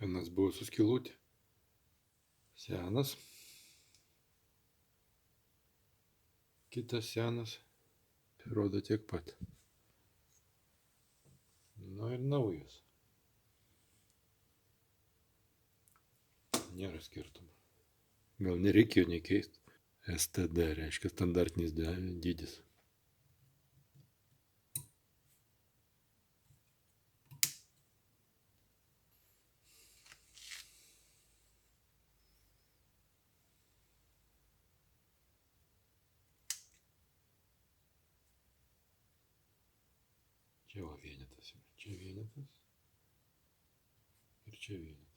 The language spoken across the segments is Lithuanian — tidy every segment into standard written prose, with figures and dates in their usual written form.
Vienas buvo su skylutė. Senas. Kitas senas. Rodo tiek pat. Nu ir naujas. Nėra skirtumo. Gal nereikėjo nei keisti. STD reiškia standartinis dydis. Čia va vienetas. Čia vienetas. Ir čia vienetas.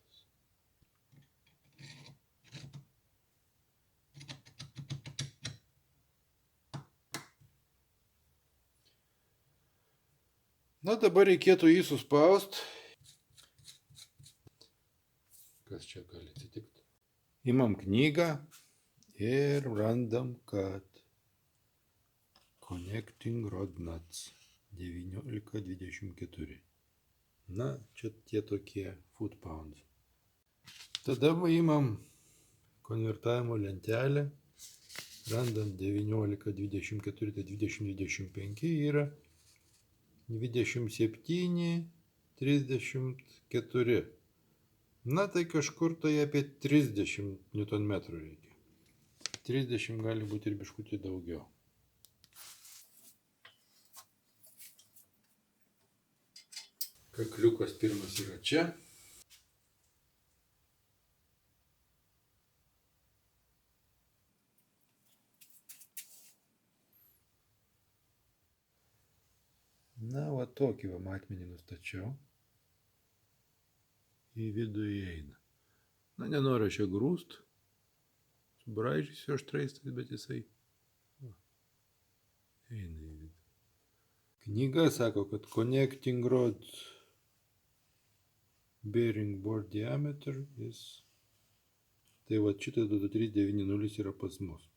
Na dabar reikėtų jį suspaust. Kas čia gali atsitikti? Imam knygą ir randam, kad Connecting Rod Nuts 1924. Na, čia tie tokie foot pounds. Tada imam konvertavimo lentelę, randam 1924, tai 2025 yra 27, 34. Na, tai kažkur tai apie 30 Nm reikia. 30 gali būti ir biškutį daugiau. Kakliukas pirmas yra čia. Na, va tokį va matmenį nustačiau. Į vidų įeina. Na, nenoriu čia grūst. Subraižysiu aštrais, bet jisai eina į vidų. Knyga sako, kad Connecting Rod Bearing Bore Diameter is... Tai va šitas 2390 yra pas mus.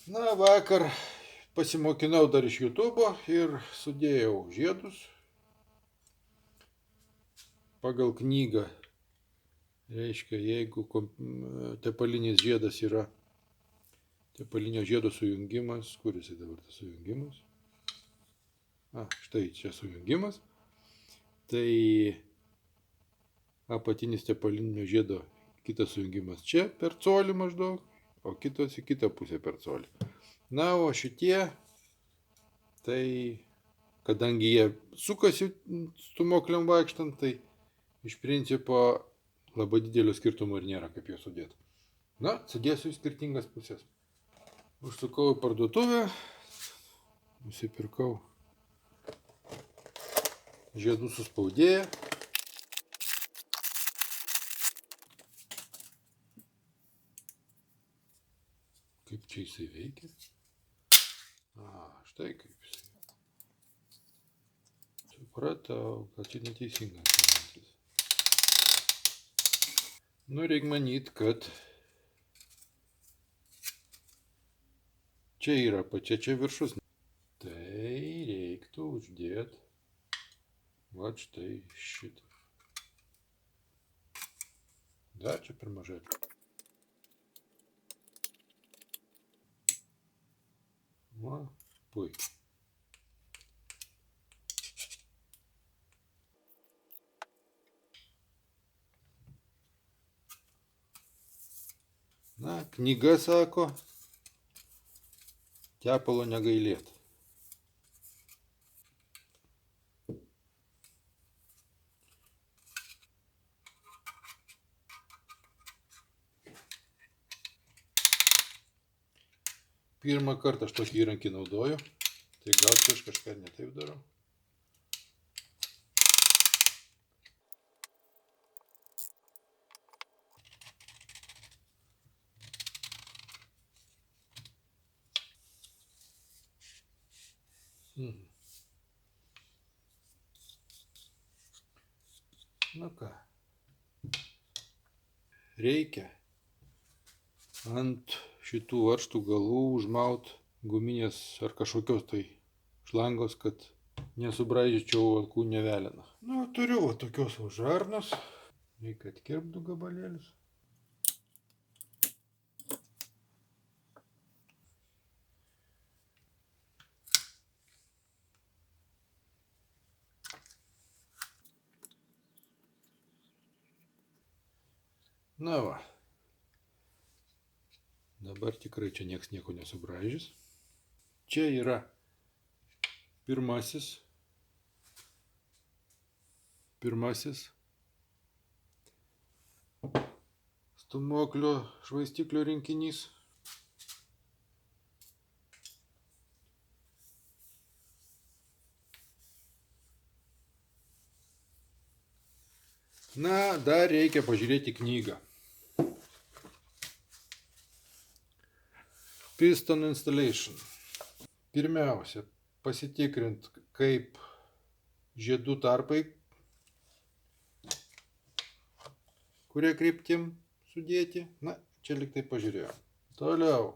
Na, vakar pasimokinau dar iš YouTube ir sudėjau žiedus. Pagal knygą, reiškia, jeigu tepalinis žiedas yra tepalinio žiedo sujungimas, kur jisai dabar tas sujungimas? Štai čia sujungimas. Tai apatinis tepalinio žiedo kitas sujungimas čia per colį maždaug, o kitos į kitą pusę per colį. Na, o šitie, tai kadangi jie sukasi stumokliam vaikštant, tai iš principo labai didelio skirtumo ir nėra, kaip juos sudėti. Na, sudėsiu į skirtingas pusės. Užsukau į parduotuvę, nusipirkau žiedų suspaudėją. Kaip čia jisai veikia? Štai kaip jisai. Supratau, kad čia neteisingas momentas. Nu, reik manyt, kad čia yra pačia čia viršus. Tai reiktų uždėti va štai šitą. Dar čia per mažai. Va, puikiai. Na, knyga sako, tepalo negailėt. Pirmą kartą aš tokį įrankį naudoju, tai gal čia aš kažką ne taip darau. Nu ką, reikia ant šitų varžtų galų užmaut guminės ar kažkokios tai šlangos, kad nesubraižyčiau alkūnė veleno. Nu, turiu va tokios žarnos. Reikia atkirpti 2 gabalėlius. Na va. Dabar tikrai čia nieks nieko nesubraižys. Čia yra pirmasis stūmoklio švaistiklio rinkinys. Na, dar reikia pažiūrėti knygą. Piston installation. Pirmiausia, pasitikrint, kaip žiedų tarpai, kurie kryptim sudėti. Na, čia lyg tai pažiūrėjau. Toliau,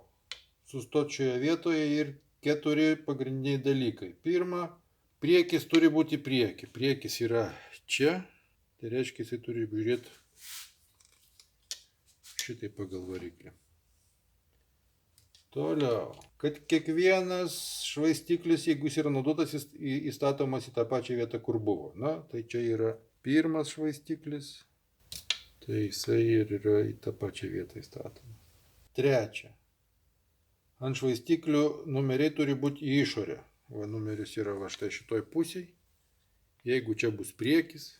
sustot šioje vietoje ir 4 pagrindiniai dalykai. Pirma, priekis turi būti prieki. Priekis yra čia. Tai reiškia, jisai turi žiūrėti šitai pagal variklį. Toliau, kad kiekvienas švaistiklis, jeigu jis yra naudotas, jis įstatomas į tą pačią vietą, kur buvo. Na, tai čia yra pirmas švaistiklis, tai jisai ir yra į tą pačią vietą įstatomas. Trečia, ant švaistiklių numeriai turi būti į išorę. Va, numeris yra va štai šitoj pusėj. Jeigu čia bus priekis,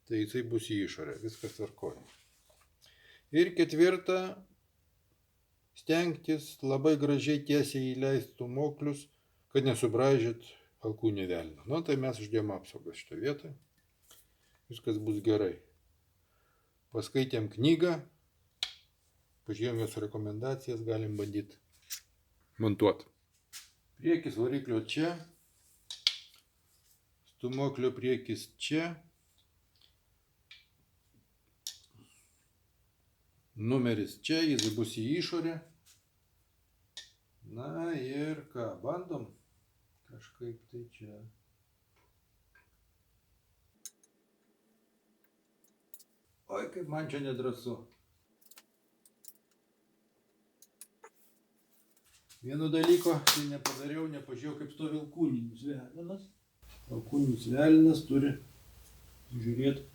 tai jisai bus į išorę. Viskas tvarkoja. Ir ketvirta, stengtis labai gražiai tiesiai įleisti stūmoklius, kad nesubraižyt alkūnė velnio. Na, tai mes uždėjom apsaugą šitą vietą. Viskas bus gerai. Paskaitėm knygą, pažiūrėjom jos rekomendacijas, galim bandyti montuoti. Priekis variklio čia, stūmoklio priekis čia, numeris čia, jis bus į išorę. Na ir ką, bandom kažkaip tai čia. Oi, kaip man čia nedrąsu. Vieno dalyko tai nepadariau, nepažiūrėjau, kaip stovi alkūninis velenas. Alkūninis velenas turi žiūrėti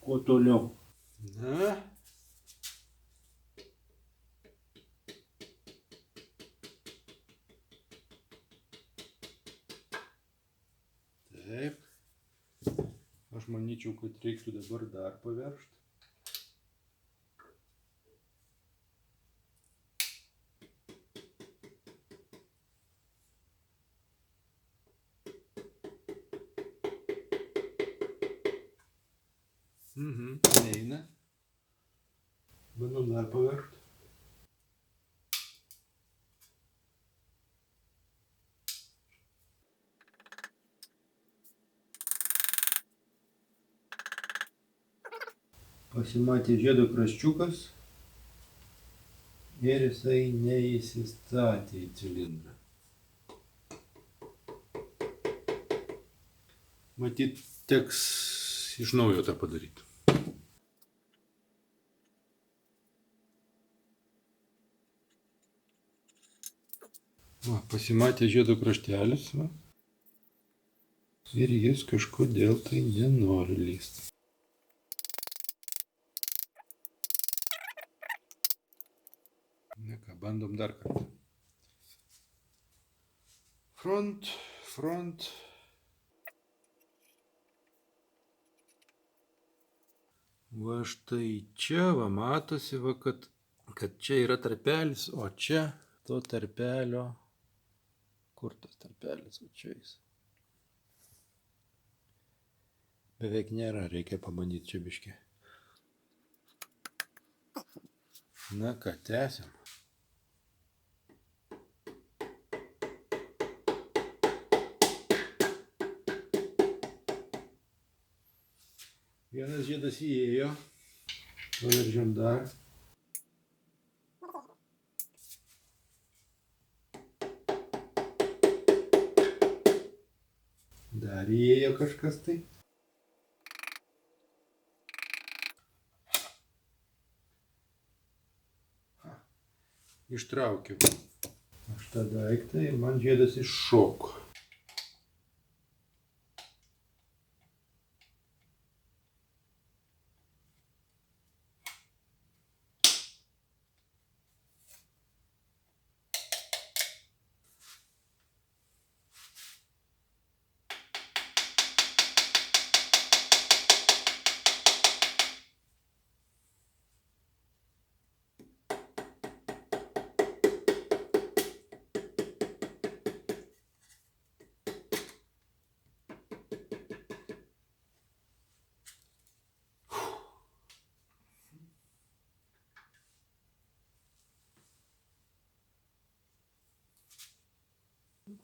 kuo toliau. Na. Taip. Aš manyčiau, kad reiktų dabar dar paveržti. Neina. Bandom dar paveržti. Pasimatė žiedo kraščiukas ir jisai neįsistatė į cilindrą. Matyt, teks iš naujo tą padaryti. Va, pasimatė žiedo kraštelis. Va. Ir jis kažkodėl tai nenori lysti. Na ką, bandom dar kartą. Front. Va štai čia, va matosi, va, kad čia yra tarpelis, o čia to tarpelio. Kur tas tarpelis? Va čia jis. Beveik nėra, reikia pabandyti čia biškį. Na ką, tęsiam. Vienas žiedas įėjo, paveržiam dar. Dar įėjo kažkas tai. Ištraukiau aš tą daiktą ir man žiedas iššoko.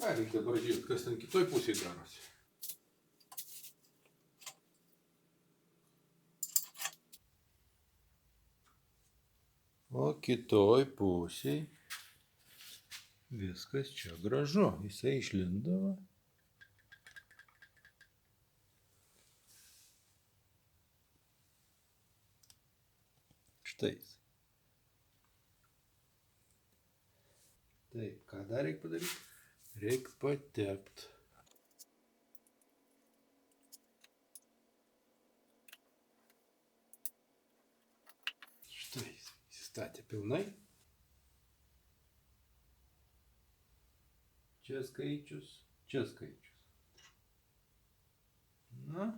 Ką reikia dabar žiūrėti, kas ten kitoj pusėje darosi. O kitoj pusėje viskas čia gražu. Jisai išlindavo. Štai. Taip, ką dar reikia padaryti? Reikia patepti. Štai, įsistatė pilnai. Čia skaičius, čia skaičius. Na.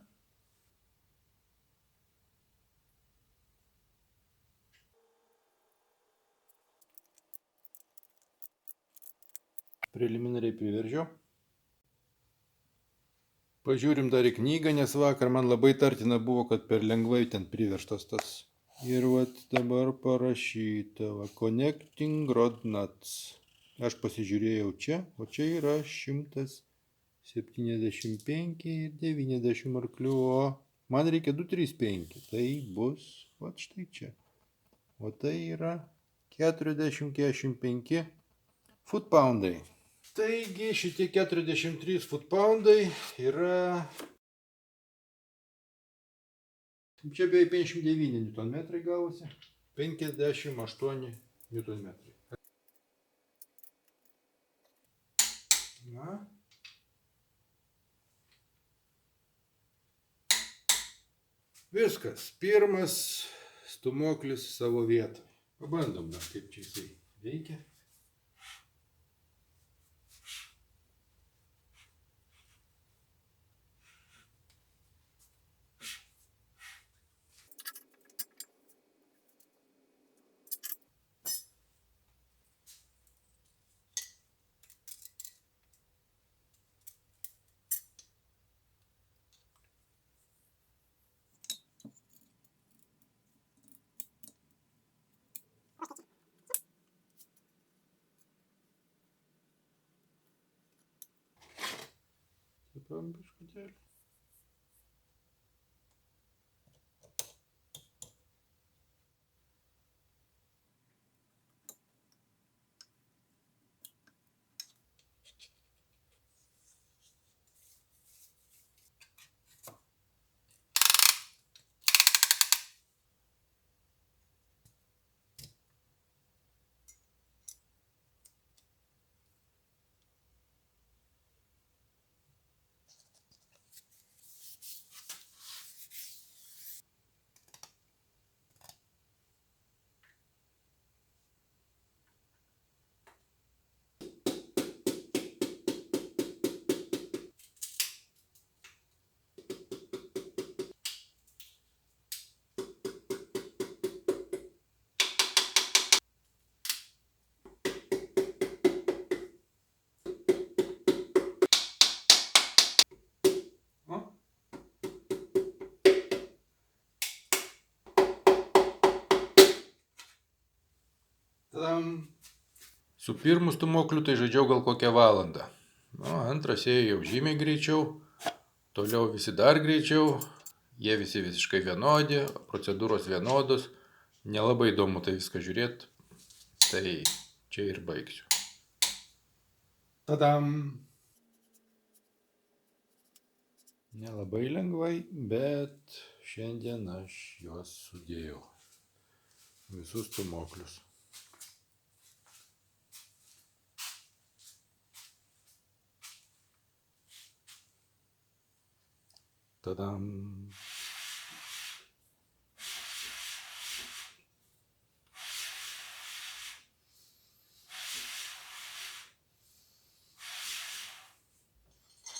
Preliminariai priveržiau. Pažiūrim dar į knygą, nes vakar man labai tartina buvo, kad per lengvai ten priverstas tas. Ir vat dabar parašyta, va, Connecting Rod Nuts. Aš pasižiūrėjau čia, o čia yra 175 ir 90 arklių, o man reikia 235. Tai bus, vat štai čia. O tai yra 40-45 foot-poundai. Taigi šitie 43 foot-poundai yra... Čia beveik 59 Nm gavosi. 58 Nm. Na. Viskas. Pirmas stūmoklis savo vietą. Pabandom dar, kaip čia jisai veikia. Biškutėlį. Su pirmu stūmokliu tai žaidžiau gal kokią valandą. Antras ėjo jau žymiai greičiau, toliau visi dar greičiau, jie visi visiškai vienodi, procedūros vienodos, nelabai įdomu tai viską žiūrėti, tai čia ir baigsiu. Tadam! Nelabai lengvai, bet šiandien aš juos sudėjau. Visus stūmoklius. Tadam!